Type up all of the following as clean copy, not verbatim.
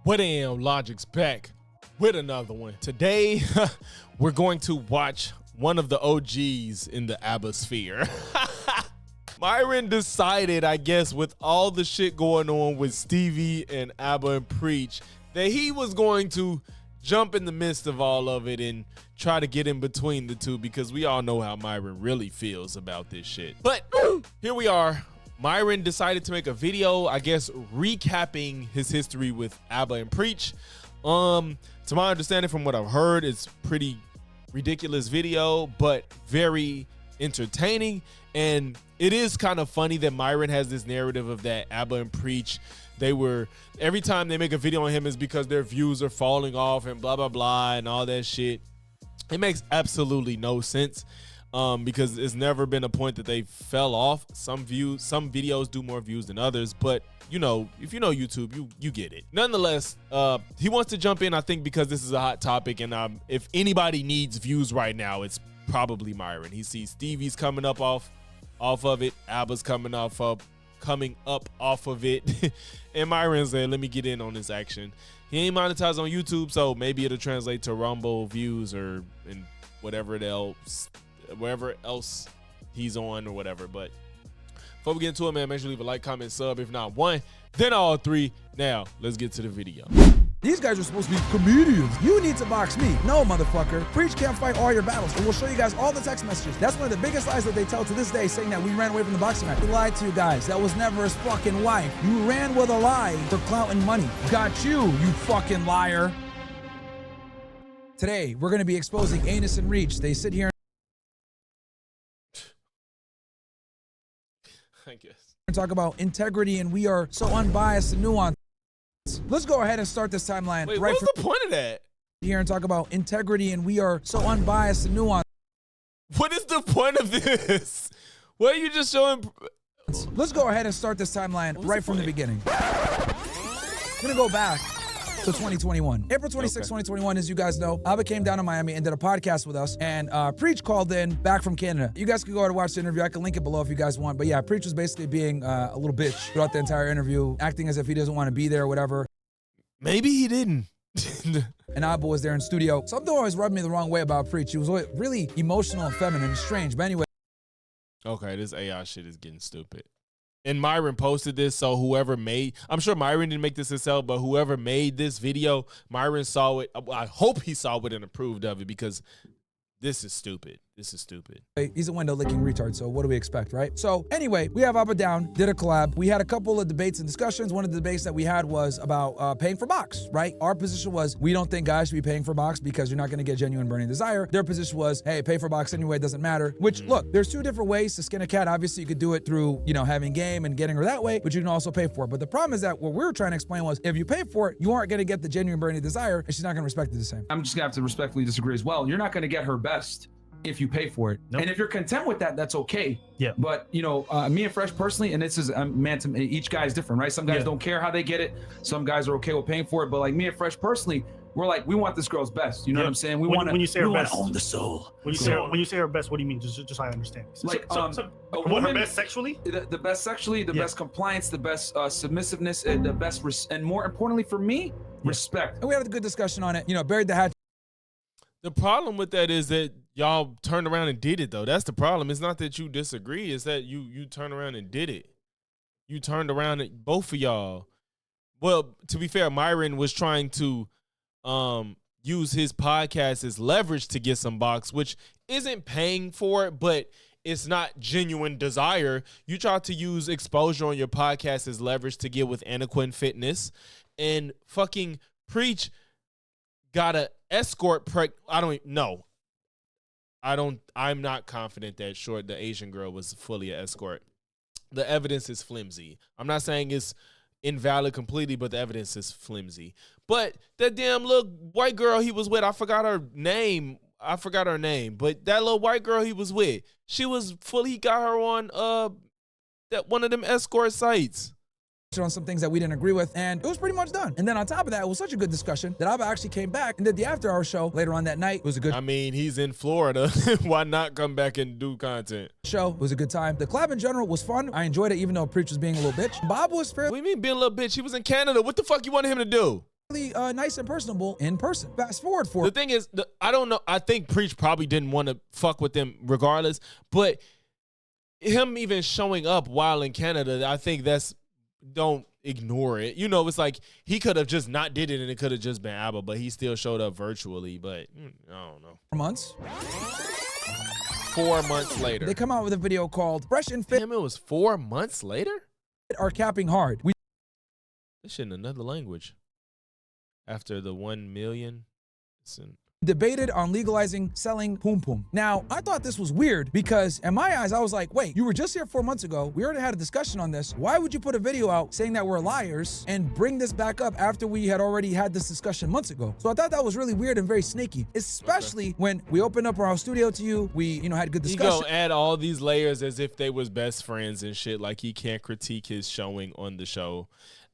What am Logic's back with another one. Today, we're going to watch one of the OGs in the ABBA sphere. Myron decided, I guess, with all the shit going on with Stevie and ABBA and Preach, that he was going to jump in the midst of all of it and try to get in between the two, because we all know how Myron really feels about this shit. But here we are. Myron decided to make a video, I guess, recapping his history with ABBA and Preach. To my understanding, from what I've heard, it's pretty ridiculous video, but very entertaining. And it is kind of funny that Myron has this narrative of that ABBA and Preach, every time they make a video on him is because their views are falling off and blah, blah, blah, and all that shit. It makes absolutely no sense. Because it's never been a point that they fell off. Some videos do more views than others, but you know, if you know YouTube, you get it. Nonetheless, he wants to jump in, I think, because this is a hot topic, and if anybody needs views right now, it's probably Myron. He sees Stevie's coming up off of it, ABBA's coming up off of it, and Myron said, "Let me get in on this action." He ain't monetized on YouTube, so maybe it'll translate to Rumble views and whatever else he's on or whatever. But before we get into it, man, make sure you leave a like, comment, sub. If not one, then all three. Now let's get to the video. These guys are supposed to be comedians. You need to box me. No, motherfucker. Preach can't fight all your battles, and we'll show you guys all the text messages. That's one of the biggest lies that they tell to this day, saying that we ran away from the boxing match. We lied to you guys. That was never his fucking wife. You ran with a lie for clout and money. Got you fucking liar. Today, we're going to be exposing Anus and Reach. They sit here I guess. and talk about integrity, and we are so unbiased and nuanced. Let's go ahead and start this timeline. Wait, right what's the point of that? Here and talk about integrity, and we are so unbiased and nuanced. What is the point of this? What are you just showing? Let's go ahead and start this timeline right from the beginning. I'm gonna go back to 2021. April 26, 2021, as you guys know, ABBA came down to Miami and did a podcast with us, and Preach called in back from Canada. You guys can go ahead and watch the interview. I can link it below if you guys want. But yeah, Preach was basically being a little bitch throughout the entire interview, acting as if he doesn't want to be there or whatever. Maybe he didn't. And ABBA was there in studio. Something always rubbed me the wrong way about Preach. He was always really emotional and feminine and strange. But anyway. Okay, this AI shit is getting stupid. And Myron posted this, so I'm sure Myron didn't make this himself, but whoever made this video, Myron saw it. I hope he saw it and approved of it, because this is stupid. This is stupid. He's a window-licking retard, so what do we expect, right? So anyway, we have ABBA down, did a collab. We had a couple of debates and discussions. One of the debates that we had was about paying for box, right? Our position was, we don't think guys should be paying for box because you're not going to get genuine burning desire. Their position was, hey, pay for box anyway, it doesn't matter. Which, look, there's two different ways to skin a cat. Obviously, you could do it through, having game and getting her that way, but you can also pay for it. But the problem is that what we were trying to explain was, if you pay for it, you aren't going to get the genuine burning desire, and she's not going to respect it the same. I'm just going to have to respectfully disagree as well. You're not going to get her best if you pay for it. Nope. And if you're content with that, that's okay. Yeah. But me and Fresh personally, and this is each guy is different, right? Some guys don't care how they get it. Some guys are okay with paying for it. But like me and Fresh personally, we're like, we want this girl's best. You know what I'm saying? We want to own the soul. When you say her best, what do you mean? Just so I understand. Like her best sexually? The best sexually, the best compliance, the best submissiveness, and the best and more importantly for me, respect. And we had a good discussion on it. Buried the hatchet. The problem with that is that y'all turned around and did it, though. That's the problem. It's not that you disagree. It's that you turned around and did it. You turned around, and both of y'all. Well, to be fair, Myron was trying to use his podcast as leverage to get some box, which isn't paying for it, but it's not genuine desire. You tried to use exposure on your podcast as leverage to get with Anaquin Fitness, and fucking Preach got a escort I'm not confident that the Asian girl was fully an escort. The evidence is flimsy. I'm not saying it's invalid completely, but the evidence is flimsy. But that damn little white girl he was with, I forgot her name, but that little white girl he was with, he got her on that one of them escort sites. On some things that we didn't agree with, and it was pretty much done. And then on top of that, it was such a good discussion that ABBA actually came back and did the after hour show later on that night. It was a good he's in Florida. Why not come back and do content? Show. It was a good time. The collab in general was fun. I enjoyed it, even though Preach was being a little bitch. Bob was fair. What do you mean being a little bitch? He was in Canada. What the fuck you wanted him to do? really nice and personable in person. Fast forward for the thing is, I don't know. I think Preach probably didn't want to fuck with them regardless, but him even showing up while in Canada, I think don't ignore it. You know, it's like he could have just not did it and it could have just been ABBA, but he still showed up virtually. But I don't know. months. 4 months later. They come out with a video called Fresh and Fit Damn, it was 4 months later? Are Capping Hard. This shit in another language. After the 1 million. Debated on legalizing selling poom poom. Now, I thought this was weird because in my eyes, I was like, wait, you were just here 4 months ago. We already had a discussion on this. Why would you put a video out saying that we're liars and bring this back up after we had already had this discussion months ago? So I thought that was really weird and very sneaky, especially when we opened up our studio to you. We, had good discussion. He gonna add all these layers as if they was best friends and shit. Like he can't critique his showing on the show.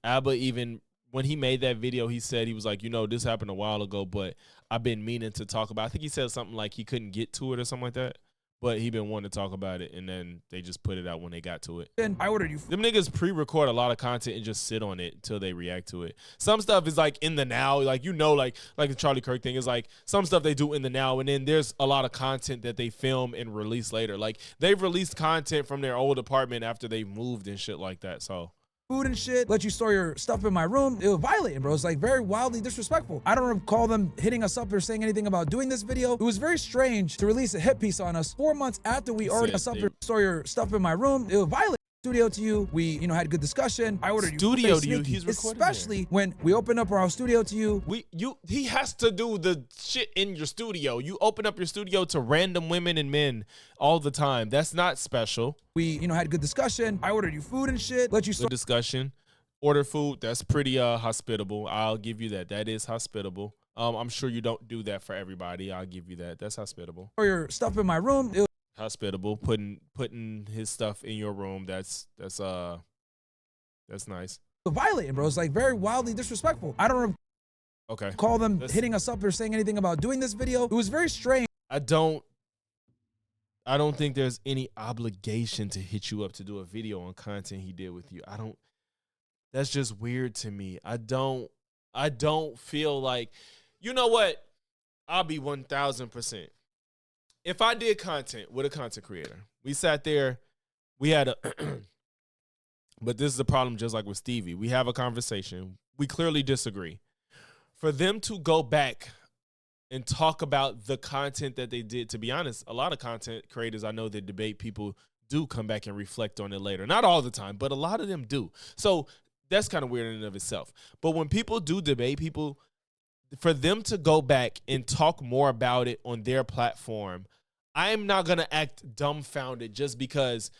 ABBA even, when he made that video, he said, he was like, this happened a while ago, but I've been meaning to talk about it. I think he said something like he couldn't get to it or something like that, but he been wanting to talk about it, and then they just put it out when they got to it. And I ordered you. Them niggas pre-record a lot of content and just sit on it until they react to it. Some stuff is like in the now, like like the Charlie Kirk thing is like some stuff they do in the now, and then there's a lot of content that they film and release later. Like they've released content from their old apartment after they moved and shit like that. So. Food and shit, let you store your stuff in my room. It was violating, bro. It's like very wildly disrespectful. I don't recall them hitting us up or saying anything about doing this video. It was very strange to release a hit piece on us 4 months after we already store your stuff in my room. It was violating. Studio to you, we had a good discussion. I ordered studio to you. He's recording especially there. When we open up our studio to you. He has to do the shit in your studio. You open up your studio to random women and men all the time. That's not special. We had a good discussion. I ordered you food and shit. Let you good discussion. Order food. That's pretty hospitable. I'll give you that. That is hospitable. I'm sure you don't do that for everybody. I'll give you that. That's hospitable. Or your stuff in my room. Hospitable, putting his stuff in your room. That's nice. Violating, bro. It's like very wildly disrespectful. I don't call them hitting us up or saying anything about doing this video. It was very strange. I don't think there's any obligation to hit you up to do a video on content he did with you. That's just weird to me. I don't feel like, you know what? I'll be 1,000%. If I did content with a content creator, we sat there, we had a, but this is the problem just like with Stevie. We have a conversation. We clearly disagree. For them to go back and talk about the content that they did, to be honest, a lot of content creators I know that debate people do come back and reflect on it later. Not all the time, but a lot of them do. So that's kind of weird in and of itself. But when people do debate people, for them to go back and talk more about it on their platform, I'm not going to act dumbfounded just because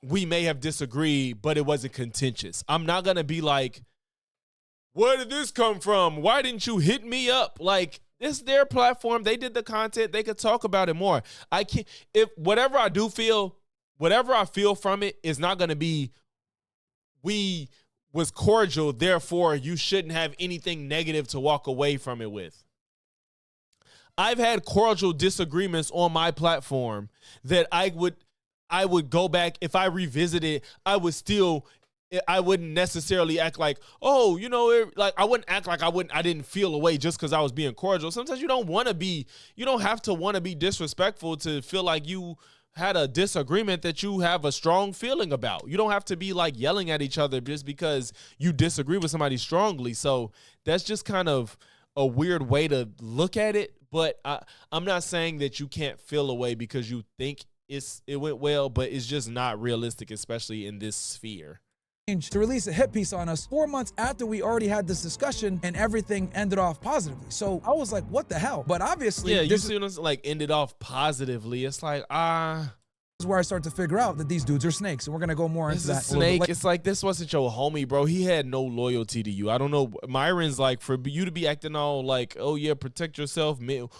we may have disagreed, but it wasn't contentious. I'm not going to be like, where did this come from? Why didn't you hit me up? Like, it's their platform. They did the content. They could talk about it more. I can't, whatever I feel from it is not going to be, we was cordial, therefore you shouldn't have anything negative to walk away from it with. I've had cordial disagreements on my platform that I would go back, if I revisit it, I wouldn't necessarily act like, oh, I wouldn't act like I didn't feel a way just because I was being cordial. Sometimes you don't have to want to be disrespectful to feel like you had a disagreement that you have a strong feeling about. You don't have to be like yelling at each other just because you disagree with somebody strongly. So that's just kind of a weird way to look at it. But I'm not saying that you can't feel a way because you think it went well, but it's just not realistic, especially in this sphere. To release a hit piece on us 4 months after we already had this discussion and everything ended off positively. So I was like, what the hell? But obviously, yeah, you see when it's like ended off positively. It's like, is where I start to figure out that these dudes are snakes, and we're gonna go more into that. Snake. It's like, this wasn't your homie, bro. He had no loyalty to you. I don't know. Myron's like, for you to be acting all like, oh yeah, protect yourself,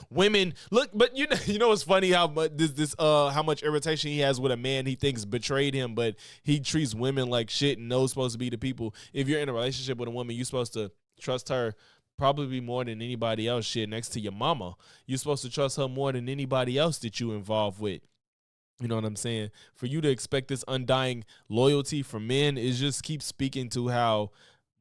women. Look, but you know what's funny how much how much irritation he has with a man he thinks betrayed him, but he treats women like shit and those supposed to be the people. If you're in a relationship with a woman, you're supposed to trust her probably more than anybody else. Shit, next to your mama, you're supposed to trust her more than anybody else that you involved with. You know what I'm saying? For you to expect this undying loyalty from men is just keep speaking to how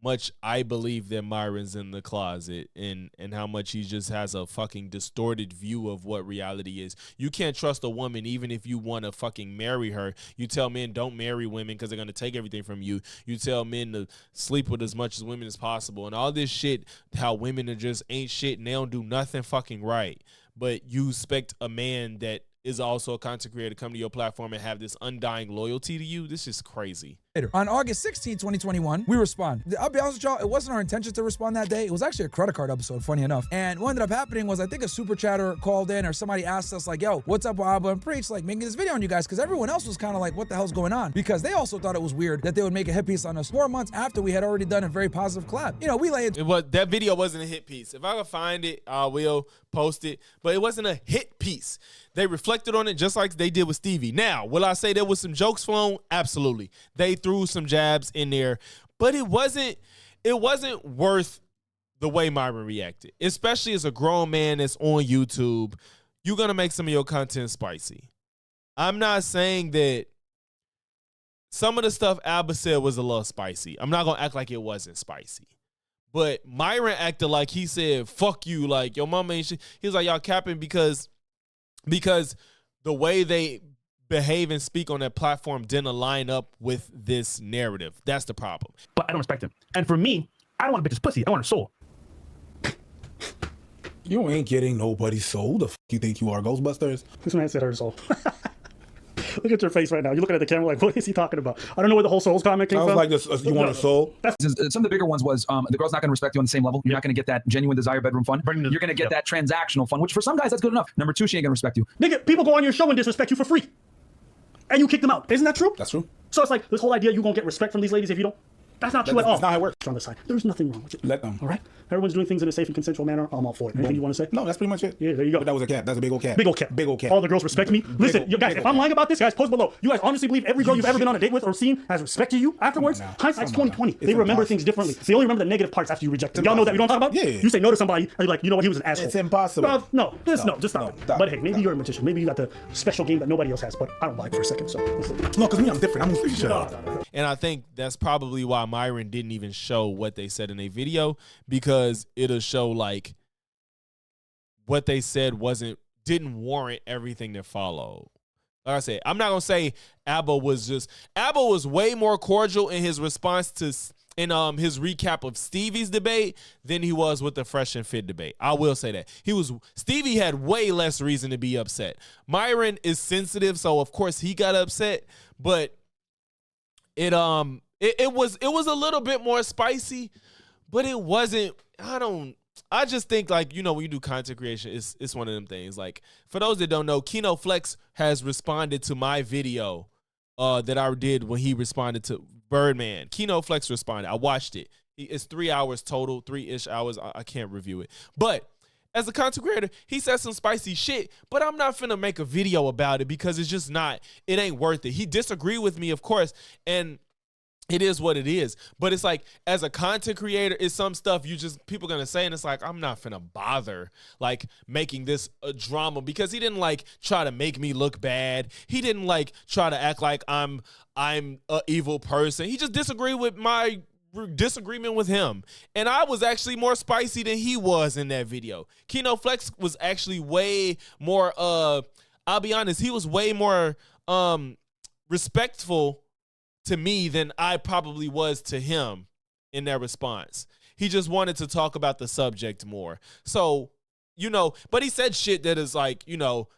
much I believe that Myron's in the closet and how much he just has a fucking distorted view of what reality is. You can't trust a woman even if you want to fucking marry her. You tell men don't marry women because they're going to take everything from you. You tell men to sleep with as much as women as possible. And all this shit, how women are just ain't shit and they don't do nothing fucking right. But you expect a man that is also a content creator to come to your platform and have this undying loyalty to you. This is crazy. On August 16, 2021, we respond. I'll be honest with y'all, it wasn't our intention to respond that day. It was actually a credit card episode, funny enough. And what ended up happening was I think a super chatter called in or somebody asked us like, yo, what's up with Abba and Preach? Like making this video on you guys, because everyone else was kind of like, what the hell's going on? Because they also thought it was weird that they would make a hit piece on us 4 months after we had already done a very positive collab. You know, we lay it. That video wasn't a hit piece. If I can find it, I will post it. But it wasn't a hit piece. They reflected on it just like they did with Stevie. Now, will I say there was some jokes flown? Absolutely. They threw some jabs in there, but it wasn't worth the way Myron reacted, especially as a grown man that's on YouTube. You're going to make some of your content spicy. I'm not saying that some of the stuff Abba said was a little spicy. I'm not going to act like it wasn't spicy. But Myron acted like he said, fuck you, like your mama ain't shit. He was like, y'all capping because the way they behave and speak on that platform didn't line up with this narrative. That's the problem. But I don't respect him. And for me, I don't want a bitch's pussy. I want her soul. You ain't getting nobody's soul. The fuck you think you are, Ghostbusters? This man said her soul. Look at your face right now. You're looking at the camera like, what is he talking about? I don't know where the whole souls comment came from. I was like, you want a soul? Some of the bigger ones was the girl's not going to respect you on the same level. You're not going to get that genuine desire bedroom fun. You're going to get that transactional fun, which for some guys, that's good enough. Number two, she ain't going to respect you. Nigga, people go on your show and disrespect you for free. And you kick them out. Isn't that true? That's true. So it's like this whole idea you going to get respect from these ladies if you don't. That's not true at all. That's not how it works. On the side. There's nothing wrong with it. Let them. All right? Everyone's doing things in a safe and consensual manner. I'm all for it. Anything you want to say? No, that's pretty much it. Yeah, there you go. But that was a cap. That's a big old cap. Big old cap. Big old cap. All the girls respect me. Listen, you guys, if I'm lying about this, guys, post below. You guys honestly believe every girl you've ever been on a date with or seen has respected you afterwards? Hindsight's 2020. They remember things differently. They only remember the negative parts after you reject them. Y'all know that. You know what I'm talking about? Yeah. You say no to somebody, and you're like, you know what, he was an asshole. It's impossible. No, just stop it. But hey, maybe you're a magician. Maybe you got the special game that nobody else has, but I don't buy it for a second, so. No, because me, I'm different. I'm shut up. And I think that's probably why Myron didn't even show what they said in a video, because it'll show like what they said didn't warrant everything that followed. Like I said, I'm not gonna say Abba was way more cordial in his response to his recap of Stevie's debate than he was with the Fresh and Fit debate. I will say that. Stevie had way less reason to be upset. Myron is sensitive, so of course he got upset, but it was a little bit more spicy, but it wasn't. I just think, like, you know, when you do content creation, it's one of them things. Like, for those that don't know, Kino Flex has responded to my video that I did when he responded to Birdman. Kino Flex responded. I watched it. It's 3 hours total, 3-ish hours. I can't review it. But as a content creator, he said some spicy shit, but I'm not finna make a video about it because it's just not, it ain't worth it. He disagreed with me, of course, and it is what it is. But it's like, as a content creator, it's some stuff people gonna say, and it's like, I'm not finna bother like making this a drama, because he didn't like try to make me look bad. He didn't like try to act like I'm an evil person. He just disagreed with my disagreement with him. And I was actually more spicy than he was in that video. Kino Flex was actually way more, I'll be honest, he was way more respectful to me than I probably was to him in that response. He just wanted to talk about the subject more. So, you know, but he said shit that is like, you know,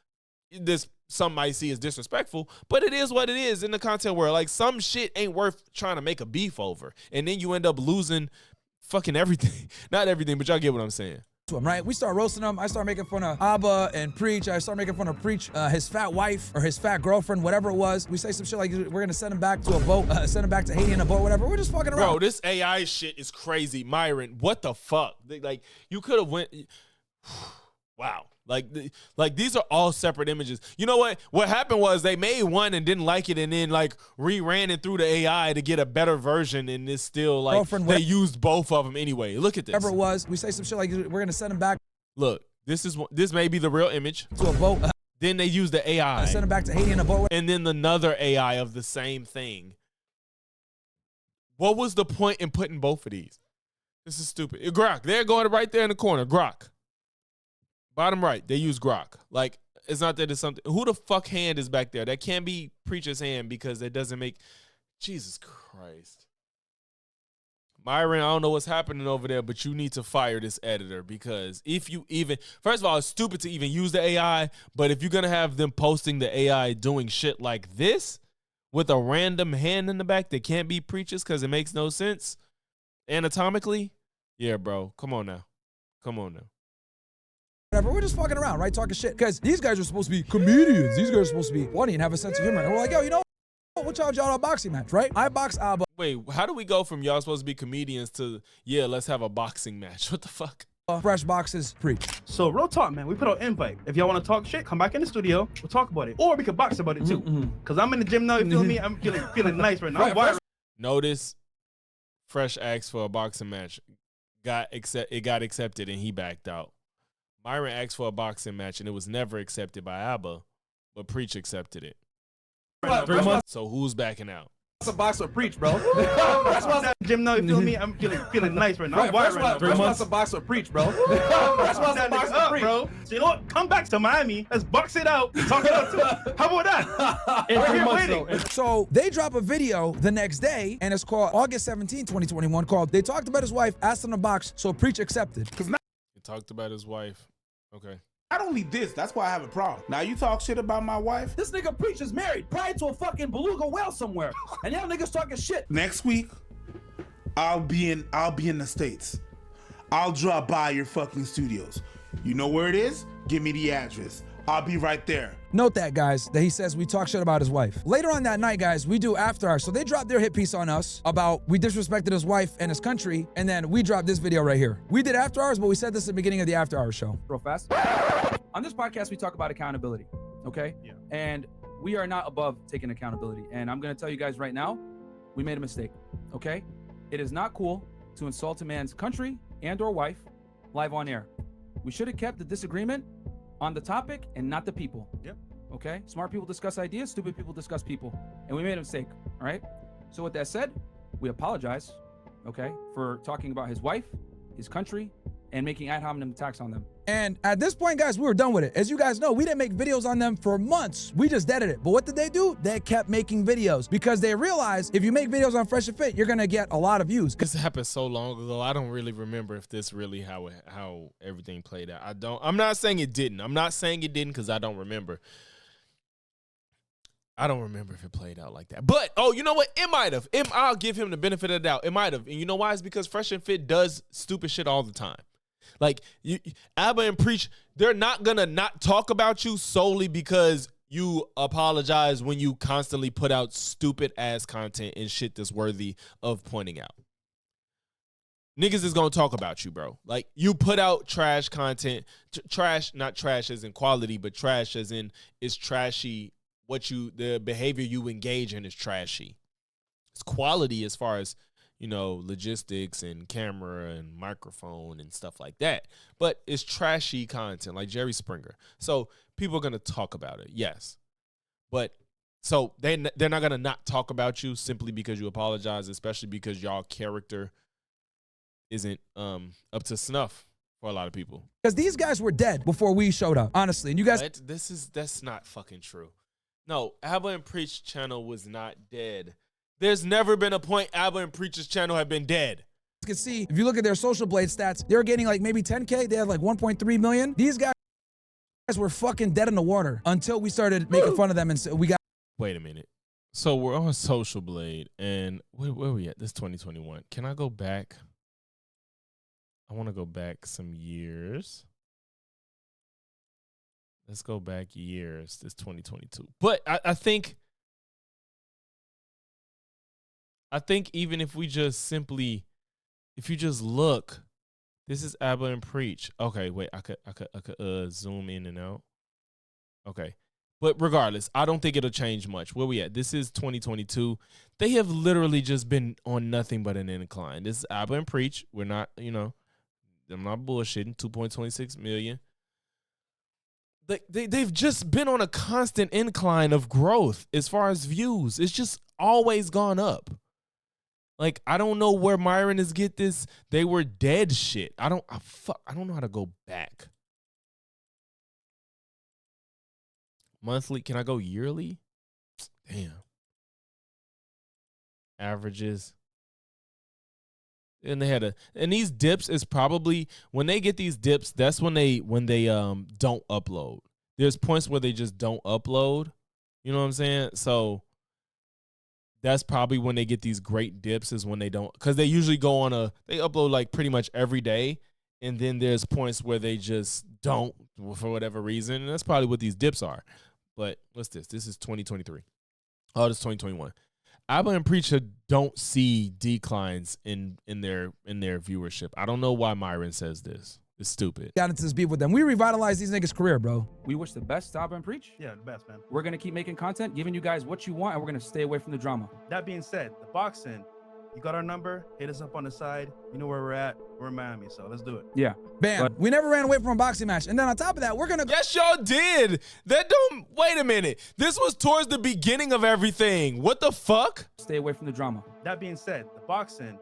some might see as disrespectful, but it is what it is in the content world. Like, some shit ain't worth trying to make a beef over. And then you end up losing fucking everything. Not everything, but y'all get what I'm saying. Him, right? We start roasting him. I start making fun of Abba and Preach. I start making fun of Preach, his fat wife or his fat girlfriend, whatever it was. We say some shit like we're gonna send him back to a boat, send him back to Haiti in a boat, whatever. We're just fucking around. Bro, this AI shit is crazy. Myron, what the fuck? Like, you could have went. Wow. Like these are all separate images. You know what? What happened was they made one and didn't like it, and then like reran it through the AI to get a better version, and it's still like they used both of them anyway. Look at this. Whatever it was, we say some shit like we're gonna send him back. Look, this may be the real image to a boat. Then they use the AI. Send him back to Haiti in a boat. And then another AI of the same thing. What was the point in putting both of these? This is stupid. Grok, they're going right there in the corner. Grok. Bottom right, they use Grok. Like, it's not that it's something. Who the fuck hand is back there? That can't be Preacher's hand because it doesn't make. Jesus Christ. Myron, I don't know what's happening over there, but you need to fire this editor because if you even, first of all, it's stupid to even use the AI, but if you're going to have them posting the AI doing shit like this with a random hand in the back that can't be Preacher's because it makes no sense anatomically, yeah, bro, come on now. Come on now. Whatever, we're just fucking around, right? Talking shit. Because these guys are supposed to be comedians. These guys are supposed to be funny and have a sense of humor. And we're like, yo, you know, we'll charge y'all a boxing match, right? I box Alba. Wait, how do we go from y'all supposed to be comedians to, yeah, let's have a boxing match? What the fuck? Fresh boxes, Preach. So real talk, man. We put out an invite. If y'all want to talk shit, come back in the studio. We'll talk about it. Or we could box about it too. Because I'm in the gym now. You feel me? I'm feeling nice right now. Notice Fresh asked for a boxing match. It got accepted and he backed out. Myron asked for a boxing match and it was never accepted by Abba, but Preach accepted it. 3 months. So who's backing out? That's a box with Preach, bro. That's why I'm in the gym now. You feel me? I'm feeling nice right now. That's why 3 months. A box with Preach, bro. That's why I'm box with Preach, bro. So you know what? Come back to Miami. Let's box it out. Talk it out too. How about that? We're here waiting. So they drop a video the next day, and it's called August 17, 2021, called They Talked About His Wife, Asked Him to Box, so Preach accepted. He talked about his wife. Okay. Not only this, that's why I have a problem. Now you talk shit about my wife. This nigga Preach is married, probably to a fucking beluga whale somewhere, and y'all niggas talking shit. Next week, I'll be in the States. I'll drop by your fucking studios. You know where it is? Give me the address. I'll be right there. Note that, guys, that he says we talk shit about his wife. Later on that night, guys, we do After Hours. So they dropped their hit piece on us about we disrespected his wife and his country, and then we dropped this video right here. We did After Hours, but we said this at the beginning of the After Hours show. Real fast. On this podcast, we talk about accountability, okay? Yeah. And we are not above taking accountability. And I'm going to tell you guys right now, we made a mistake, okay? It is not cool to insult a man's country and or wife live on air. We should have kept the disagreement on the topic and not the people. Yep. Okay? Smart people discuss ideas, stupid people discuss people. And we made a mistake, all right? So with that said, we apologize, okay, for talking about his wife, his country, and making ad hominem attacks on them. And at this point, guys, we were done with it. As you guys know, we didn't make videos on them for months. We just deaded it. But what did they do? They kept making videos because they realized if you make videos on Fresh and Fit, you're gonna get a lot of views. This happened so long ago. I don't really remember if this really how everything played out. I'm not saying it didn't. I'm not saying it didn't because I don't remember. I don't remember if it played out like that. But, oh, you know what? It might have. I'll give him the benefit of the doubt. It might have. And you know why? It's because Fresh and Fit does stupid shit all the time. Like, Abba and Preach, they're not going to not talk about you solely because you apologize when you constantly put out stupid-ass content and shit that's worthy of pointing out. Niggas is going to talk about you, bro. Like, you put out trash content. Trash, not trash as in quality, but trash as in it's trashy. The behavior you engage in is trashy. It's quality as far as, you know, logistics and camera and microphone and stuff like that. But it's trashy content like Jerry Springer. So people are going to talk about it, yes. But so they're not going to not talk about you simply because you apologize, especially because y'all character isn't up to snuff for a lot of people. Because these guys were dead before we showed up, honestly. And you guys... That's not fucking true. No, Abba and Preach channel was not dead. There's never been a point Abba and Preach's channel have been dead. You can see, if you look at their Social Blade stats, they're getting like maybe 10K. They had like 1.3 million. These guys were fucking dead in the water until we started making fun of them and we got... Wait a minute. So we're on Social Blade and where are we at? This 2021. Can I go back? I want to go back some years. Let's go back years. This 2022. But I think even if we just simply, if you just look, this is Abba and Preach. Okay, wait, I could zoom in and out. Okay. But regardless, I don't think it'll change much. Where we at? This is 2022. They have literally just been on nothing but an incline. This is Abba and Preach. We're not, you know, I'm not bullshitting. 2.26 million. They've just been on a constant incline of growth as far as views. It's just always gone up. Like, I don't know where Myron is get this. They were dead shit. I don't know how to go back. Monthly. Can I go yearly? Damn. Averages. And they had and these dips is probably when they get these dips, that's when they don't upload. There's points where they just don't upload. You know what I'm saying? So that's probably when they get these great dips is when they don't, because they usually go on they upload like pretty much every day. And then there's points where they just don't for whatever reason. And that's probably what these dips are. But what's this? This is 2023. Oh, this is 2021. Abba and Preacher don't see declines in their viewership. I don't know why Myron says this. It's stupid. Got into this beef with them. We revitalized these niggas' career, bro. We wish the best to Abba and Preach. Yeah, the best, man. We're going to keep making content, giving you guys what you want, and we're going to stay away from the drama. That being said, the boxing, you got our number. Hit us up on the side. You know where we're at. We're in Miami, so let's do it. Yeah. Bam. But we never ran away from a boxing match. And then on top of that, we're going to... Yes, y'all did. Wait a minute. This was towards the beginning of everything. What the fuck? stay away from the drama. That being said, the boxing,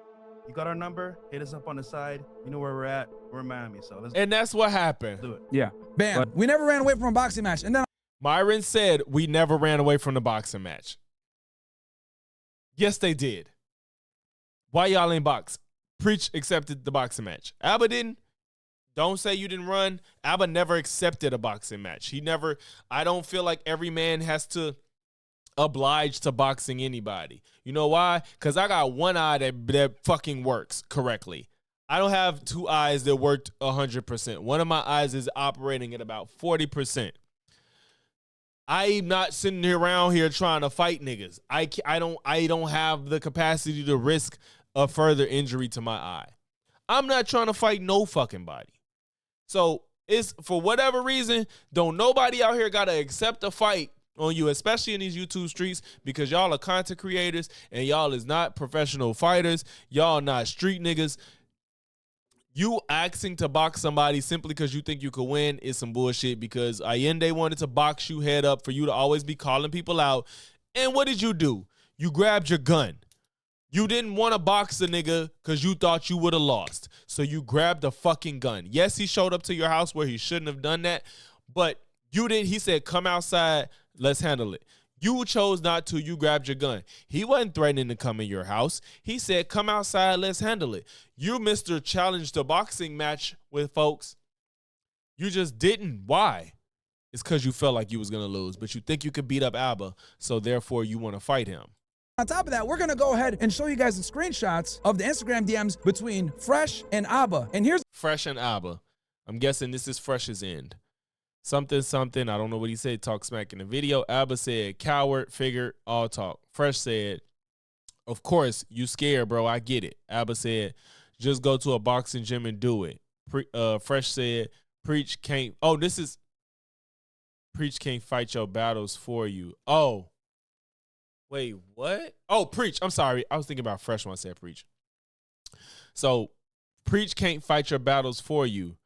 you got our number. Hit us up on the side. You know where we're at. We're in Miami, so let's And that's what happened. do it. Yeah. Bam. But we never ran away from a boxing match. And then... Myron said we never ran away from the boxing match. Yes, they did. Why y'all ain't box? Preach accepted the boxing match. Abba didn't. Don't say you didn't run. Abba never accepted a boxing match. I don't feel like every man has to oblige to boxing anybody. You know why? Because I got one eye that fucking works correctly. I don't have two eyes that worked 100%. One of my eyes is operating at about 40%. I'm not sitting around here trying to fight niggas. I don't have the capacity to risk a further injury to my eye. I'm not trying to fight no fucking body. So it's for whatever reason, don't nobody out here gotta accept a fight on you, especially in these YouTube streets, because y'all are content creators and y'all is not professional fighters. Y'all not street niggas. You asking to box somebody simply because you think you could win is some bullshit, because Allende wanted to box you head up for you to always be calling people out. And what did you do? You grabbed your gun. You didn't want to box the nigga because you thought you would have lost. So you grabbed the fucking gun. Yes, he showed up to your house where he shouldn't have done that, but you didn't. He said, come outside, let's handle it. You chose not to. You grabbed your gun. He wasn't threatening to come in your house. He said, come outside, let's handle it. You Mr. Challenge the boxing match with folks. You just didn't. Why? It's because you felt like you was going to lose, but you think you could beat up Abba, so therefore you want to fight him. On top of that, we're going to go ahead and show you guys the screenshots of the Instagram DMs between Fresh and Abba. And here's Fresh and Abba. I'm guessing this is Fresh's end. Something, something. I don't know what he said. Talk smack in the video. Abba said, coward, figure, all talk. Fresh said, of course, you scared, bro. I get it. Abba said, just go to a boxing gym and do it. Fresh said, Preach can't. Oh, this is Preach can't fight your battles for you. Oh. Wait, what? Oh, Preach. I'm sorry. I was thinking about Fresh when I said Preach. So, Preach can't fight your battles for you.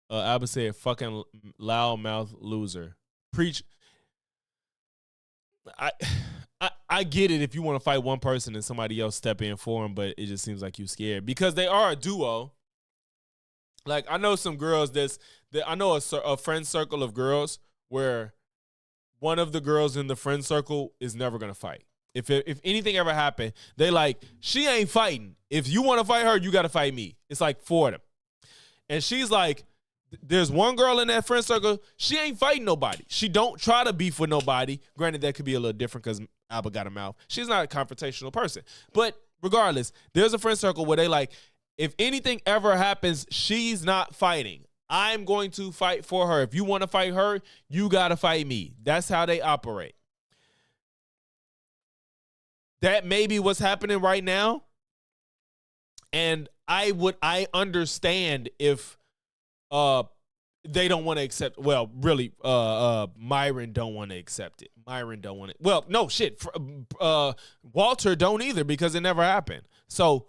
Abba said, fucking loudmouth loser. Preach. I get it if you want to fight one person and somebody else step in for him, but it just seems like you scared because they are a duo. Like, I know some girls I know a friend circle of girls where one of the girls in the friend circle is never going to fight. If anything ever happened, they like, she ain't fighting. If you want to fight her, you got to fight me. It's like four of them. And she's like, there's one girl in that friend circle, she ain't fighting nobody. She don't try to beef with nobody. Granted, that could be a little different because Abba got a mouth. She's not a confrontational person. But regardless, there's a friend circle where they like, if anything ever happens, she's not fighting. I'm going to fight for her. If you want to fight her, you got to fight me. That's how they operate. That may be what's happening right now. And I understand if they don't want to accept, well, really, Myron don't want to accept it. Myron don't want it. Well, no, shit. Walter don't either because it never happened. So,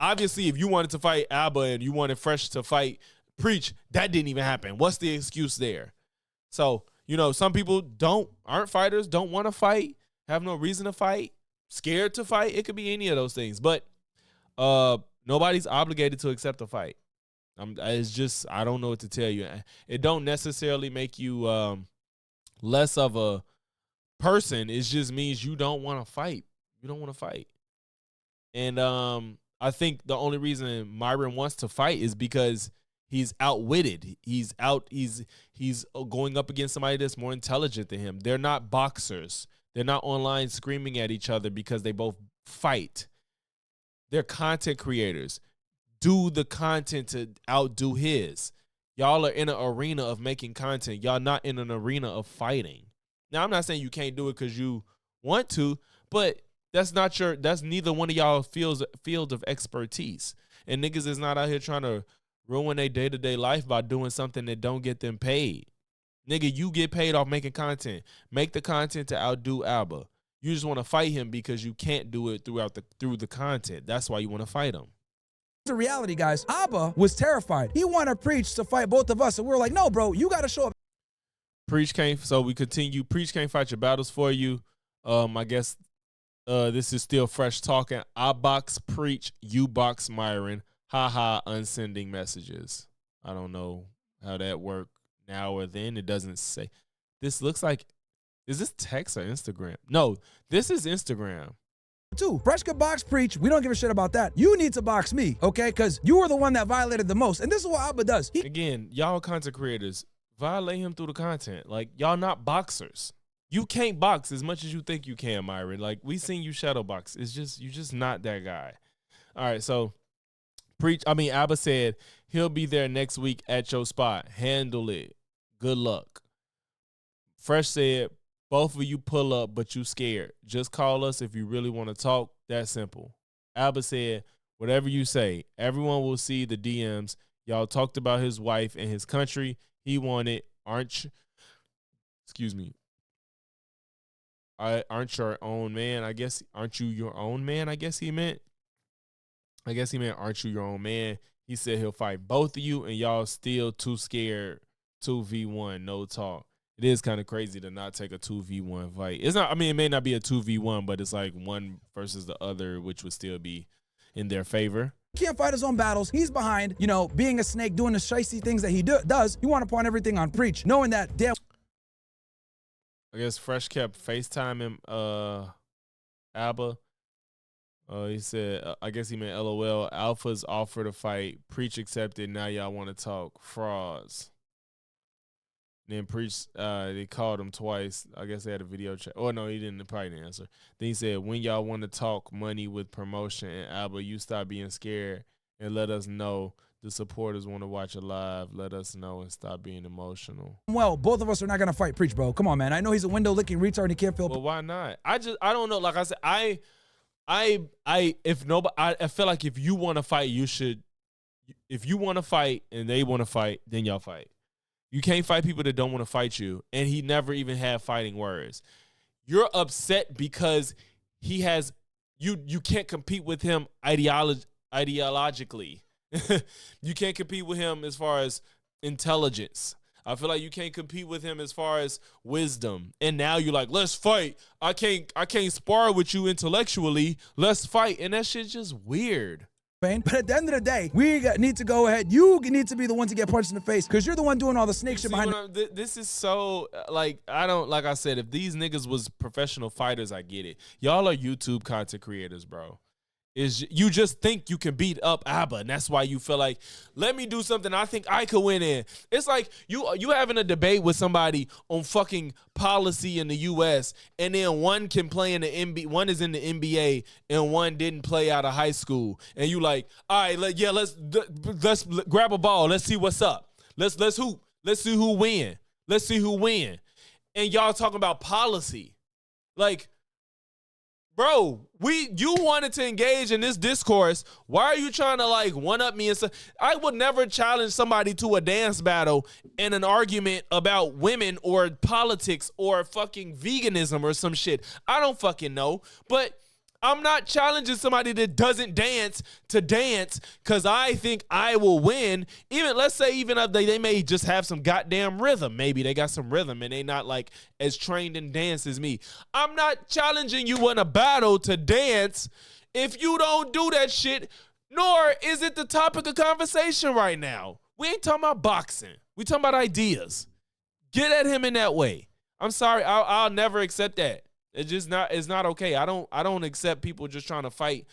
obviously, if you wanted to fight Abba and you wanted Fresh to fight Preach, that didn't even happen. What's the excuse there? So, some people aren't fighters, don't want to fight, have no reason to fight, scared to fight. It could be any of those things. But Nobody's obligated to accept a fight. It's just, I don't know what to tell you. It don't necessarily make you less of a person. It just means you don't want to fight. You don't want to fight. And I think the only reason Myron wants to fight is because he's outwitted. He's going up against somebody that's more intelligent than him. They're not boxers. They're not online screaming at each other because they both fight. They're content creators. Do the content to outdo his. Y'all are in an arena of making content. Y'all not in an arena of fighting. Now, I'm not saying you can't do it because you want to, but that's neither one of y'all field of expertise. And niggas is not out here trying to ruin their day-to-day life by doing something that don't get them paid. Nigga, you get paid off making content. Make the content to outdo Abba. You just want to fight him because you can't do it through the content. That's why you want to fight him. The reality, guys, Abba was terrified. He wanted Preach to fight both of us, and we were like, no, bro, you got to show up. Preach can't, so we continue. Preach can't fight your battles for you. I guess this is still fresh talking. I box Preach, you box Myron. Haha, unsending messages. I don't know how that worked now or then. It doesn't say. This looks like, is this text or Instagram? No, this is Instagram. Too. Fresh could box Preach. We don't give a shit about that. You need to box me, okay? Because you were the one that violated the most. And this is what Abba does. Again, y'all content creators, violate him through the content. Like, y'all not boxers. You can't box as much as you think you can, Myron. Like, we seen you shadow box. It's just, you just not that guy. All right, so Abba said he'll be there next week at your spot. Handle it. Good luck. Fresh said, both of you pull up, but you scared. Just call us if you really want to talk. That simple. Abba said, whatever you say, everyone will see the DMs. Y'all talked about his wife and his country. He wanted, aren't you your own man? I guess, aren't you your own man? I guess he meant, aren't you your own man? He said he'll fight both of you, and y'all still too scared. 2v1, no talk. It is kind of crazy to not take a 2v1 fight. It's not, I mean, it may not be a 2v1, but it's like one versus the other, which would still be in their favor. He can't fight his own battles. He's behind, being a snake, doing the shicey things that he does. You want to point everything on Preach, knowing that damn. I guess Fresh kept FaceTiming Abba. He said, I guess he meant LOL. Alpha's offer to fight. Preach accepted. Now y'all want to talk. Frauds. Then Preach, they called him twice. I guess they had a video chat. Oh, no, he didn't. Probably didn't answer. Then he said, when y'all want to talk money with promotion and Abba, you stop being scared and let us know. The supporters want to watch it live. Let us know and stop being emotional. Well, both of us are not going to fight Preach, bro. Come on, man. I know he's a window-licking retard and he can't feel. Well, why not? I don't know. Like I said, I feel like if you want to fight, you should. If you want to fight and they want to fight, then y'all fight. You can't fight people that don't want to fight you. And he never even had fighting words. You're upset because he has you can't compete with him ideologically. You can't compete with him as far as intelligence. I feel like you can't compete with him as far as wisdom. And now you're like, let's fight. I can't spar with you intellectually. Let's fight. And that shit's just weird. But at the end of the day, we need to go ahead. You need to be the one to get punched in the face because you're the one doing all the snake shit behind it. This is so, like I said, if these niggas was professional fighters, I get it. Y'all are YouTube content creators, bro. You just think you can beat up Abba, and that's why you feel like, let me do something I think I could win in. It's like you having a debate with somebody on fucking policy in the U.S., and then one can play in the NBA, one is in the NBA, and one didn't play out of high school, and you like, all right, let's grab a ball, let's see what's up, let's hoop, let's see who win, and y'all talking about policy, like. Bro, you wanted to engage in this discourse. Why are you trying to like one-up me and stuff? I would never challenge somebody to a dance battle and an argument about women or politics or fucking veganism or some shit. I don't fucking know. But I'm not challenging somebody that doesn't dance to dance because I think I will win. Let's say if they may just have some goddamn rhythm. Maybe they got some rhythm and they not like as trained in dance as me. I'm not challenging you in a battle to dance. If you don't do that shit, nor is it the topic of conversation right now. We ain't talking about boxing. We talking about ideas. Get at him in that way. I'm sorry, I'll never accept that. It's just not. It's not okay. I don't accept people just trying to fight.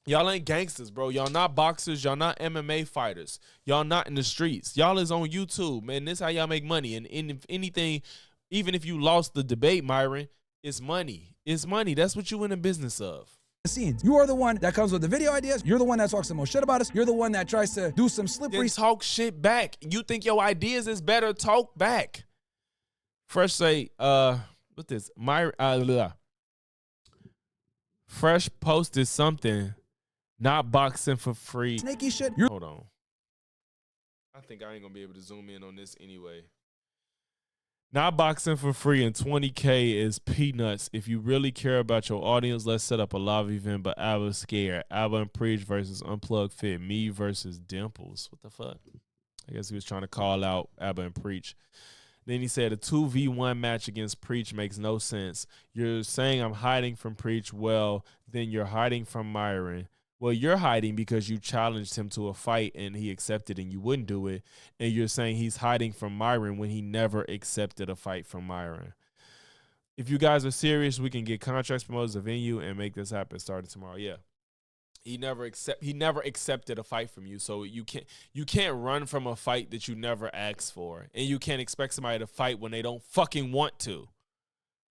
Y'all ain't gangsters, bro. Y'all not boxers. Y'all not MMA fighters. Y'all not in the streets. Y'all is on YouTube, man. This how y'all make money. And if anything, even if you lost the debate, Myron, it's money. It's money. That's what you in the business of. Scenes. You are the one that comes with the video ideas. You're the one that talks the most shit about us. You're the one that tries to do some slippery. Then talk shit back. You think your ideas is better? Talk back. Fresh say, what this? Fresh posted something. Not boxing for free. Snaky shit. Hold on. I think I ain't gonna be able to zoom in on this anyway. Not boxing for free and 20K is peanuts. If you really care about your audience, let's set up a live event, but Abba's scared. Abba and Preach versus Unplugged Fit. Me versus Dimples. What the fuck? I guess he was trying to call out Abba and Preach. Then he said a 2v1 match against Preach makes no sense. You're saying I'm hiding from Preach. Well, then you're hiding from Myron. Well, you're hiding because you challenged him to a fight and he accepted and you wouldn't do it. And you're saying he's hiding from Myron when he never accepted a fight from Myron. If you guys are serious, we can get contracts, promoters, a venue, and make this happen starting tomorrow. Yeah. He never accepted a fight from you. So you can't run from a fight that you never asked for. And you can't expect somebody to fight when they don't fucking want to.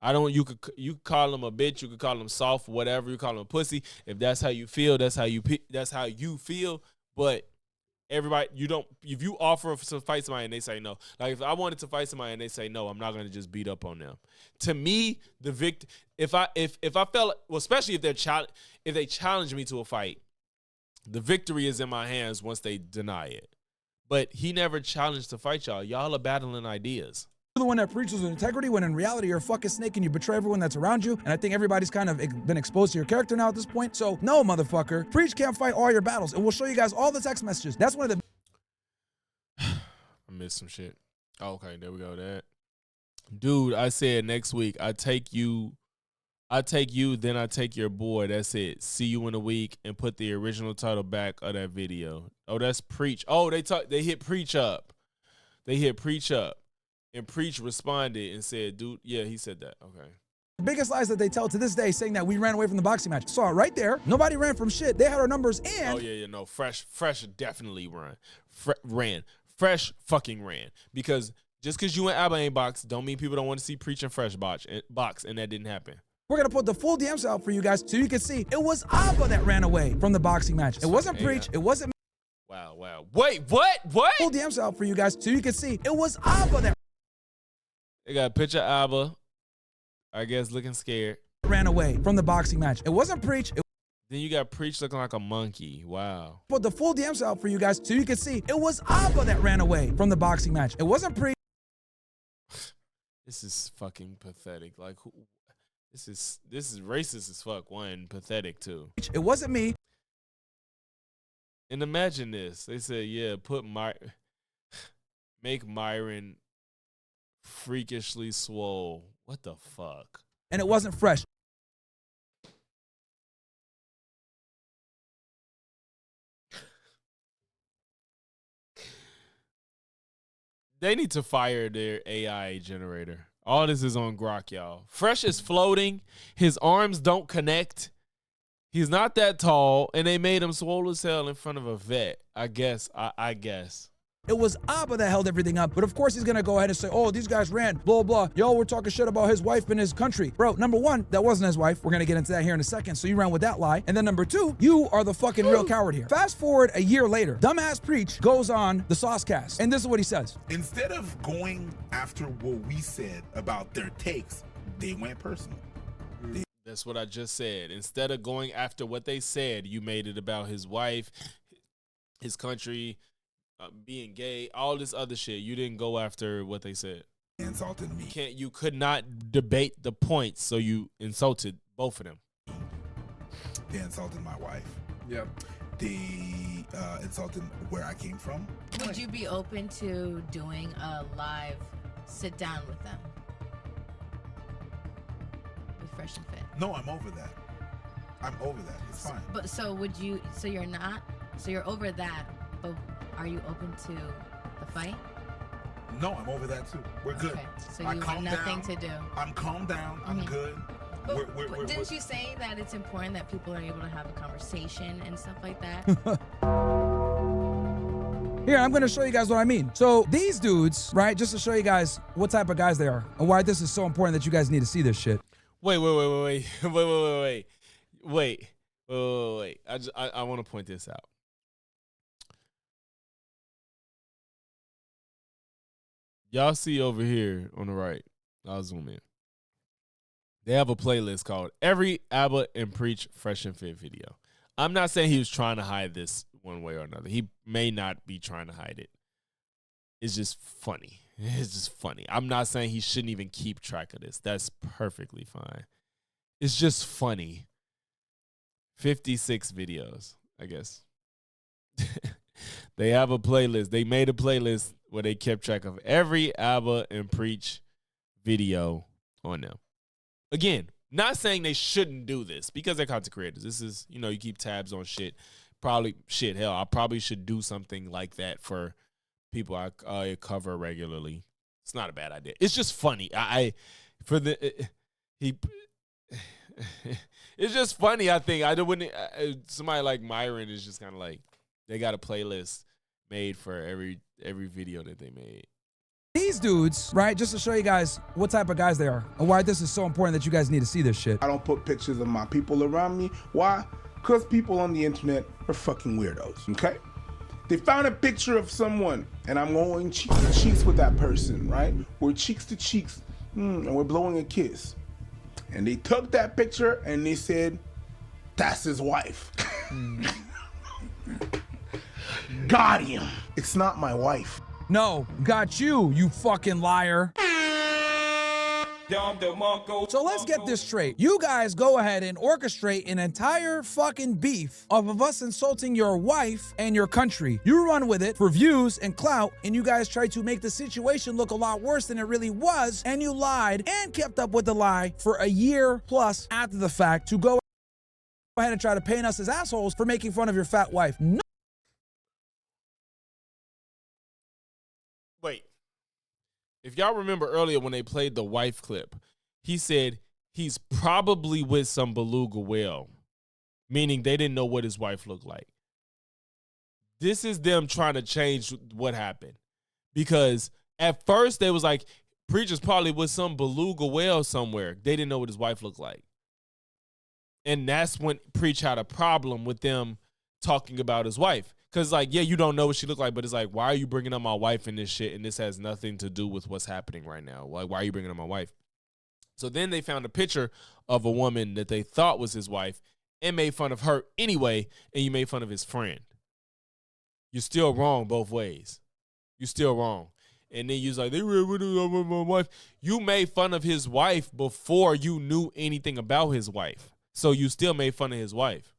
You could call him a bitch, you could call him soft, whatever, you call him a pussy. If that's how you feel, that's how you feel. But everybody, if you offer to fight somebody and they say no, like if I wanted to fight somebody and they say no, I'm not gonna just beat up on them. To me, the if I felt, well, especially if they challenge me to a fight, the victory is in my hands once they deny it. But he never challenged to fight y'all. Y'all are battling ideas. You're the one that preaches with integrity when in reality you're a fucking snake and you betray everyone that's around you. And I think everybody's kind of been exposed to your character now at this point. So no, motherfucker, Preach can't fight all your battles. And we'll show you guys all the text messages. That's one of the... I missed some shit. Oh, okay, there we go. That dude, I said next week I take you, then I take your boy. That's it. See you in a week, and put the original title back of that video. Oh, that's Preach. Oh, they hit Preach up. They hit Preach up. And Preach responded and said, dude, yeah, he said that. Okay. The biggest lies that they tell to this day, saying that we ran away from the boxing match. Saw it right there. Nobody ran from shit. They had our numbers and... Oh, yeah, no. Fresh definitely ran. Fresh fucking ran. Because just because you and Abba ain't box, don't mean people don't want to see Preach and Fresh box, and that didn't happen. We're going to put the full DMs out for you guys so you can see it was Abba that ran away from the boxing match. It wasn't Preach. It wasn't... Wow. Wait, what? Full DMs out for you guys so you can see it was Abba that... They got a picture of Abba, I guess, looking scared. Ran away from the boxing match. It wasn't Preach. Then you got Preach looking like a monkey. Wow. Put the full DMs out for you guys so you can see it was Abba that ran away from the boxing match. It wasn't Preach. This is fucking pathetic. Like, this is racist as fuck. One, pathetic too. It wasn't me. And imagine this. They said, yeah, make Myron freakishly swole. What the fuck? And it wasn't Fresh. They need to fire their AI generator. All this is on Grok, y'all. Fresh is floating. His arms don't connect. He's not that tall, and they made him swole as hell in front of a vet. I guess. It was Abba that held everything up. But of course he's gonna go ahead and say, oh, these guys ran, blah, blah. Yo, we're talking shit about his wife and his country. Bro, number one, that wasn't his wife. We're gonna get into that here in a second. So you ran with that lie. And then number two, you are the fucking real coward here. Fast forward a year later, dumbass Preach goes on the Saucecast. And this is what he says. Instead of going after what we said about their takes, they went personal. That's what I just said. Instead of going after what they said, you made it about his wife, his country, being gay, all this other shit. You didn't go after what they said. They insulted me. You could not debate the points, so you insulted both of them. They insulted my wife. Yep. They insulted where I came from. Would you be open to doing a live sit down with them? With Fresh and Fit. No, I'm over that. I'm over that. It's fine. But so would you? So you're not. So you're over that. But are you open to the fight? No, I'm over that too. We're good. Okay. So you have nothing to do. I'm calmed down. I'm good. But didn't you say that it's important that people are able to have a conversation and stuff like that? Here, I'm gonna show you guys what I mean. So these dudes, right, just to show you guys what type of guys they are and why this is so important that you guys need to see this shit. Wait. I want to point this out. Y'all see over here on the right, I'll zoom in. They have a playlist called Every ABBA and Preach Fresh and Fit video. I'm not saying he was trying to hide this one way or another. He may not be trying to hide it. It's just funny. It's just funny. I'm not saying he shouldn't even keep track of this. That's perfectly fine. It's just funny. 56 videos, I guess. They have a playlist. They made a playlist where they kept track of every ABBA and Preach video on them. Again, not saying they shouldn't do this because they're content creators. This is, you know, you keep tabs on shit. Hell, I probably should do something like that for people I cover regularly. It's not a bad idea. It's just funny. It's just funny, I think. Somebody like Myron is just kind of like, they got a playlist made for every video that they made. These dudes, right, just to show you guys what type of guys they are and why this is so important that you guys need to see this shit. I don't put pictures of my people around me. Why? Because people on the internet are fucking weirdos, okay? They found a picture of someone, and I'm going cheeks to cheeks with that person, right? We're cheeks to cheeks, and we're blowing a kiss. And they took that picture, and they said, that's his wife. Got him. It's not my wife. No, got you, you fucking liar. So let's get this straight. You guys go ahead and orchestrate an entire fucking beef of us insulting your wife and your country. You run with it for views and clout, and you guys try to make the situation look a lot worse than it really was, and you lied and kept up with the lie for a year plus after the fact to go ahead and try to paint us as assholes for making fun of your fat wife. No. Wait. If y'all remember earlier when they played the wife clip, he said he's probably with some beluga whale, meaning they didn't know what his wife looked like. This is them trying to change what happened. Because at first they was like, Preacher's probably with some beluga whale somewhere. They didn't know what his wife looked like. And that's when Preach had a problem with them talking about his wife. Because, like, yeah, you don't know what she looked like, but it's like, why are you bringing up my wife in this shit? And this has nothing to do with what's happening right now. Like, why are you bringing up my wife? So then they found a picture of a woman that they thought was his wife and made fun of her anyway, and you made fun of his friend. You're still wrong both ways. You're still wrong. And then you was like, they were with my wife. You made fun of his wife before you knew anything about his wife. So you still made fun of his wife.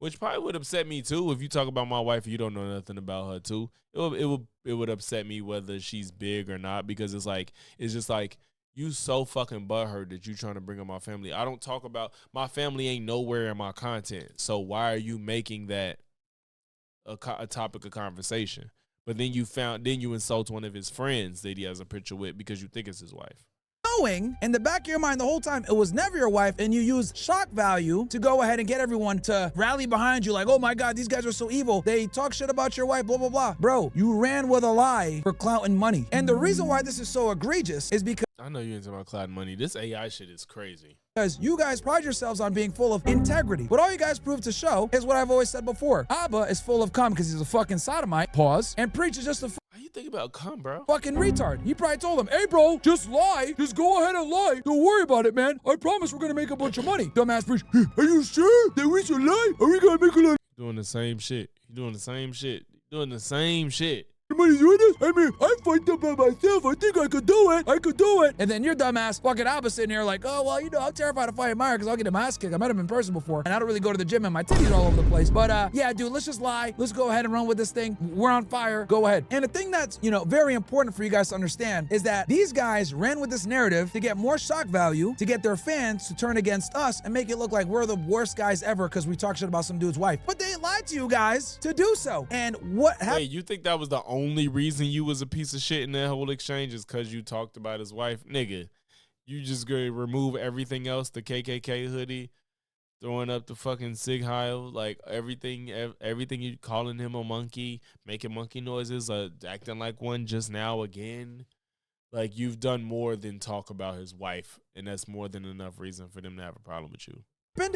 Which probably would upset me too if you talk about my wife and you don't know nothing about her too. It would upset me whether she's big or not, because it's just like you so fucking butthurt that you trying to bring up my family. I don't talk about my family, ain't nowhere in my content. So why are you making that a topic of conversation? But then you insult one of his friends that he has a picture with because you think it's his wife. Knowing in the back of your mind the whole time it was never your wife, and you used shock value to go ahead and get everyone to rally behind you like, oh my God, these guys are so evil. They talk shit about your wife, blah, blah, blah. Bro, you ran with a lie for clout and money. And the reason why this is so egregious is because I know you're into my clout and money. This AI shit is crazy. Because you guys pride yourselves on being full of integrity. What all you guys prove to show is what I've always said before. ABBA is full of cum because he's a fucking sodomite. Pause. And Preach is just a How you think about cum, bro? fucking retard. He probably told him, hey bro, just lie. Just go ahead and lie. Don't worry about it, man. I promise we're gonna make a bunch of money. Dumbass Preach, hey, are you sure that we should lie? Are we gonna make a lot? Doing the same shit. You're doing the same shit. You're doing the same shit. Somebody's doing this? I mean, I fight them by myself. I think I could do it. I could do it. And then your dumbass fucking Abba sitting here like, oh, well, you know, I'm terrified of fighting Myron because I'll get him ass kicked. I met him in person before, and I don't really go to the gym and my titties are all over the place. But yeah, dude, let's just lie. Let's go ahead and run with this thing. We're on fire. Go ahead. And the thing that's, you know, very important for you guys to understand is that these guys ran with this narrative to get more shock value, to get their fans to turn against us and make it look like we're the worst guys ever because we talk shit about some dude's wife. But they lied to you guys to do so. And what happened? Wait, you think that was the only reason you was a piece of shit in that whole exchange is because you talked about his wife? Nigga, you just gonna remove everything else, the KKK hoodie, throwing up the fucking Sig Heil, like everything you calling him a monkey, making monkey noises, acting like one just now again. Like, you've done more than talk about his wife, and that's more than enough reason for them to have a problem with you.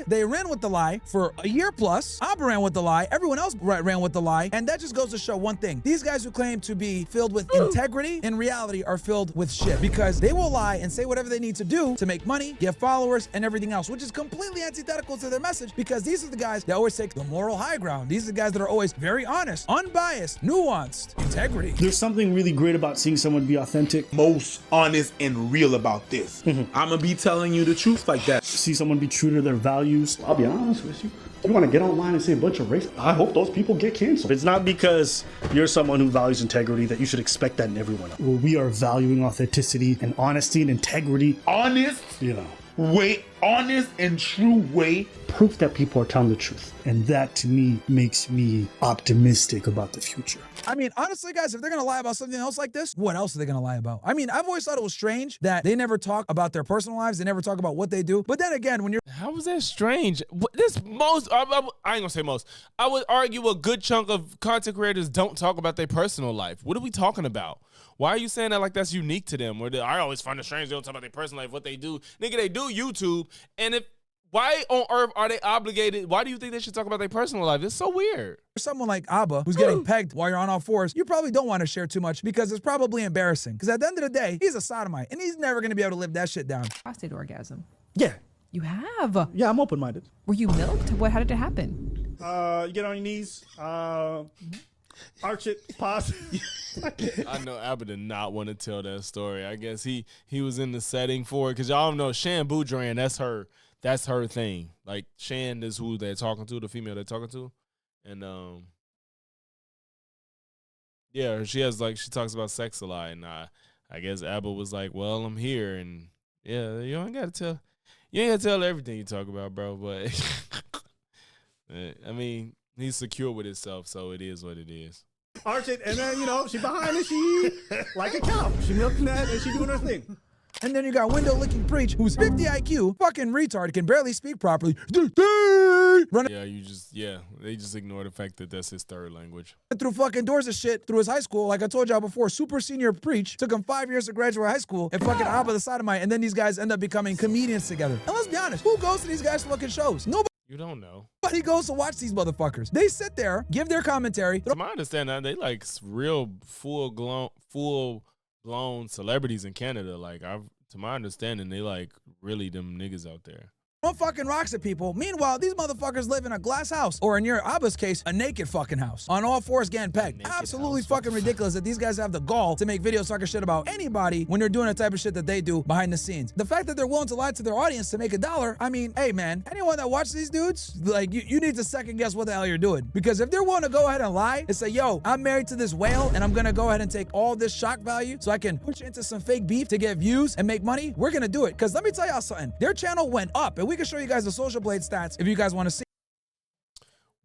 They ran with the lie for a year plus. Abba ran with the lie. Everyone else ran with the lie. And that just goes to show one thing. These guys who claim to be filled with integrity, in reality, are filled with shit. Because they will lie and say whatever they need to do to make money, get followers, and everything else, which is completely antithetical to their message because these are the guys that always take the moral high ground. These are the guys that are always very honest, unbiased, nuanced, integrity. There's something really great about seeing someone be authentic. Most honest and real about this. I'm gonna be telling you the truth like that. See someone be true to their values. I'll be honest with you. You want to get online and say a bunch of race? I hope those people get canceled. It's not because you're someone who values integrity that you should expect that in everyone else. Well, we are valuing authenticity and honesty and integrity. Honest, You know, way, honest and true way. proof that people are telling the truth. And that to me makes me optimistic about the future. I mean, honestly, guys, if they're going to lie about something else like this, what else are they going to lie about? I mean, I've always thought it was strange that they never talk about their personal lives. They never talk about what they do. But then again, when you're... How is that strange? This most, I ain't gonna say most. I would argue a good chunk of content creators don't talk about their personal life. What are we talking about? Why are you saying that like that's unique to them? Or I always find it strange they don't talk about their personal life, what they do. Nigga, they do YouTube. And why on earth are they obligated? Why do you think they should talk about their personal life? It's so weird. Someone like Abba who's getting pegged while you're on all fours, you probably don't want to share too much because it's probably embarrassing. Because at the end of the day, he's a sodomite and he's never going to be able to live that shit down. Prostate orgasm. Yeah. You have? Yeah, I'm open-minded. Were you milked? How did it happen? You get on your knees, arch it, pause. I know Abba did not want to tell that story. I guess he was in the setting for it because y'all know Shan Boudran, that's her thing. Like, Shan is who they're talking to, the female they're talking to. And yeah, she talks about sex a lot, and I guess Abba was like, well, I'm here, and yeah, you ain't gotta tell everything you talk about, bro, but I mean, he's secure with himself, so it is what it is. Arch it, and then, she behind it, she like a cow. She milking that, and she doing her thing. And then you got window licking preach, who's 50 IQ, fucking retard, can barely speak properly. Yeah, they just ignore the fact that that's his third language. Through fucking doors of shit through his high school. Like I told y'all before, super senior preach took him 5 years to graduate high school and fucking Abba the sodomite, and then these guys end up becoming comedians together. And let's be honest, who goes to these guys' fucking shows? Nobody. You don't know. Nobody goes to watch these motherfuckers. They sit there, give their commentary. To my understanding, they like real full-blown celebrities in Canada. Like, to my understanding, they like really them niggas out there. Don't fucking rocks at people. Meanwhile, these motherfuckers live in a glass house, or in your Abba's case, a naked fucking house, on all fours getting pegged. Absolutely fucking ridiculous that these guys have the gall to make videos talking shit about anybody when they're doing the type of shit that they do behind the scenes. The fact that they're willing to lie to their audience to make $1, I mean, hey man, anyone that watches these dudes, like you need to second guess what the hell you're doing. Because if they're willing to go ahead and lie and say, yo, I'm married to this whale and I'm gonna go ahead and take all this shock value so I can push into some fake beef to get views and make money, we're gonna do it. Because let me tell y'all something, their channel went up, and we can show you guys the Social Blade stats if you guys want to see.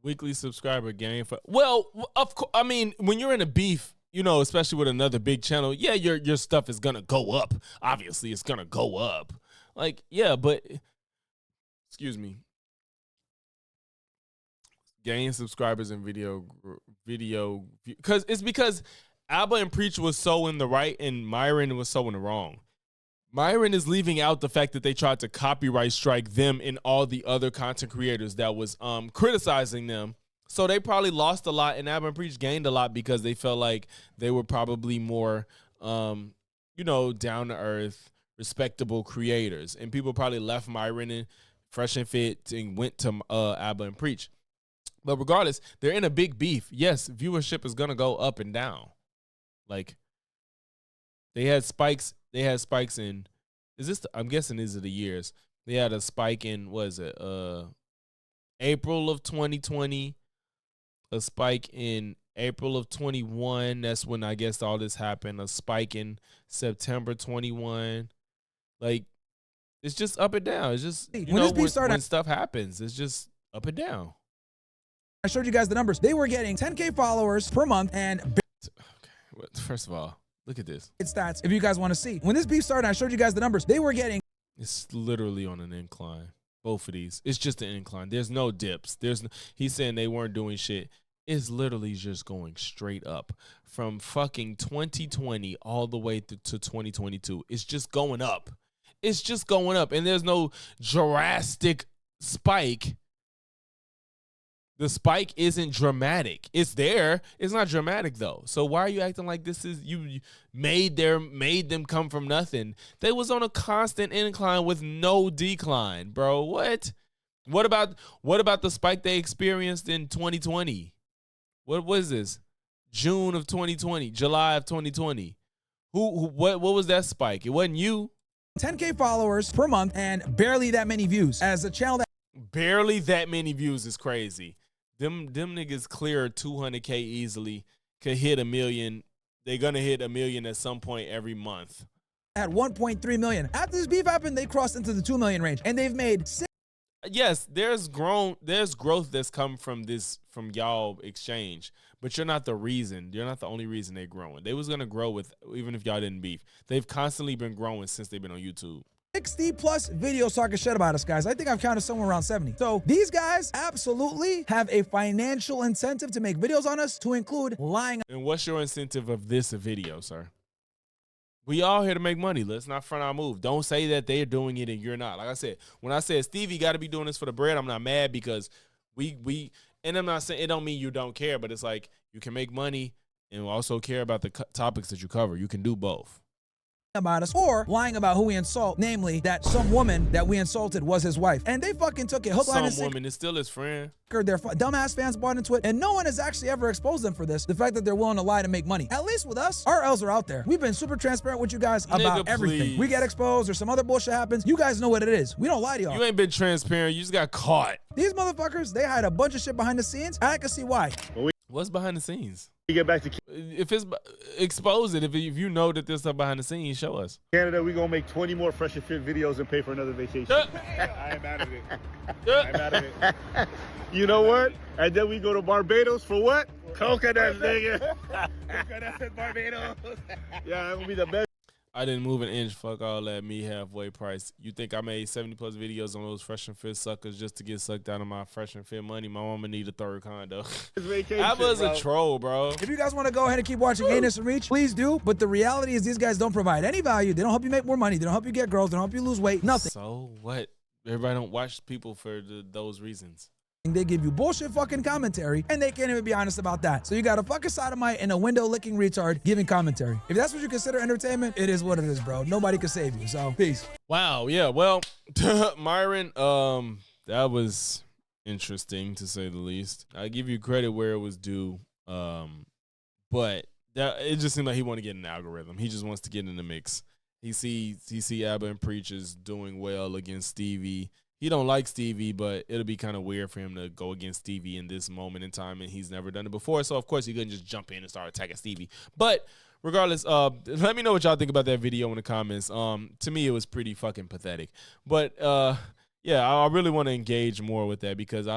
Weekly subscriber gain well, of course. I mean, when you're in a beef, especially with another big channel, yeah, your stuff is gonna go up. Obviously, it's gonna go up. Like, yeah, but excuse me, gain subscribers and video because Abba and Preach was so in the right and Myron was so in the wrong. Myron is leaving out the fact that they tried to copyright strike them and all the other content creators that was criticizing them. So they probably lost a lot, and Abba and Preach gained a lot because they felt like they were probably more, down-to-earth, respectable creators. And people probably left Myron and Fresh and Fit and went to Abba and Preach. But regardless, they're in a big beef. Yes, viewership is going to go up and down. Like they had spikes. They had spikes in. Is this? I'm guessing these are the years. They had a spike in. What is it? April of 2020. A spike in April of 21. That's when I guess all this happened. A spike in September 21. Like it's just up and down. It's just when stuff happens, it's just up and down. I showed you guys the numbers. They were getting 10K followers per month and okay. First of all, look at this. Stats if you guys want to see. When this beef started, I showed you guys the numbers. They were getting. It's literally on an incline. Both of these. It's just an incline. There's no dips. He's saying they weren't doing shit. It's literally just going straight up from fucking 2020 all the way to 2022. It's just going up. It's just going up. And there's no drastic spike. The spike isn't dramatic. It's there. It's not dramatic though. So why are you acting like this is you made them come from nothing? They was on a constant incline with no decline, bro. What? What about the spike they experienced in 2020? What was this? June of 2020, July of 2020. What was that spike? It wasn't you. 10K followers per month and barely that many views. As a channel that barely that many views is crazy. Them niggas clear 200K easily, could hit 1 million. They're gonna hit 1 million at some point every month. At 1.3 million. After this beef happened, they crossed into the 2 million range, and they've made. Yes, there's growth that's come from y'all exchange, but you're not the reason. You're not the only reason they're growing. They was gonna grow even if y'all didn't beef. They've constantly been growing since they've been on YouTube. 60 plus videos talking shit about us, guys. I think I've counted somewhere around 70. So these guys absolutely have a financial incentive to make videos on us, to include lying. And what's your incentive of this video, sir? We all here to make money. Let's not front our move. Don't say that they're doing it and you're not. Like I said, when I said Stevie got to be doing this for the bread, I'm not mad because and I'm not saying it don't mean you don't care, but it's like you can make money and also care about the topics that you cover. You can do both. About us, or lying about who we insult, namely that some woman that we insulted was his wife, and they fucking took it. Some woman is still his friend. Their dumbass fans bought into it, and no one has actually ever exposed them for this. The fact that they're willing to lie to make money. At least with us, our L's are out there. We've been super transparent with you guys about everything. Please. We get exposed or some other bullshit happens. You guys know what it is. We don't lie to y'all. You ain't been transparent. You just got caught. These motherfuckers, they hide a bunch of shit behind the scenes. I can see why. What's behind the scenes? We get back to if it's expose it. If you know that there's stuff behind the scenes, show us. Canada, we gonna make 20 more Fresh and Fit videos and pay for another vacation. I am out of it. I'm out of it. You know what? And then we go to Barbados for what? Coconut, nigga. Coconut in Barbados. Yeah, that will be the best. I didn't move an inch. Fuck all that. Me halfway price. You think I made 70 plus videos on those Fresh and Fit suckers just to get sucked out of my Fresh and Fit money? My mama need a third condo. I was a troll, bro. If you guys want to go ahead and keep watching Gayness and Reach, please do. But the reality is these guys don't provide any value. They don't help you make more money. They don't help you get girls. They don't help you lose weight. Nothing. So what? Everybody don't watch people for those reasons. They give you bullshit fucking commentary, and they can't even be honest about that. So you got a fucking sodomite and a window-licking retard giving commentary. If that's what you consider entertainment, it is what it is, bro. Nobody can save you, so peace. Wow, yeah, well, Myron, that was interesting, to say the least. I give you credit where it was due, but it just seemed like he wanted to get in the algorithm. He just wants to get in the mix. He see Abba and Preach is doing well against Stevie. He don't like Stevie, but it'll be kind of weird for him to go against Stevie in this moment in time, and he's never done it before. So, of course, he couldn't just jump in and start attacking Stevie. But regardless, let me know what y'all think about that video in the comments. To me, it was pretty fucking pathetic. But, yeah, I really want to engage more with that because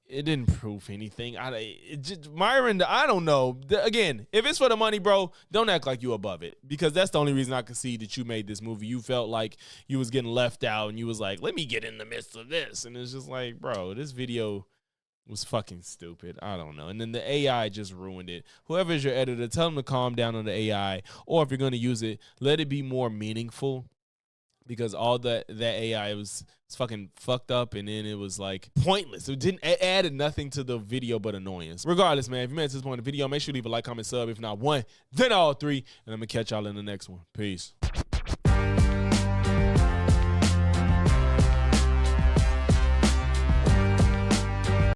it didn't prove anything. Myron, I don't know. Again, if it's for the money, bro, don't act like you above it, because that's the only reason I could see that you made this movie. You felt like you was getting left out, and you was like, let me get in the midst of this. And it's just like, bro, this video was fucking stupid. I don't know. And then the AI just ruined it. Whoever is your editor, tell them to calm down on the AI, or if you're going to use it, let it be more meaningful. Because all that AI was fucking fucked up, and then it was like pointless. It added nothing to the video but annoyance. Regardless, man, if you made it to this point in the video, make sure you leave a like, comment, sub. If not one, then all three. And I'm going to catch y'all in the next one. Peace.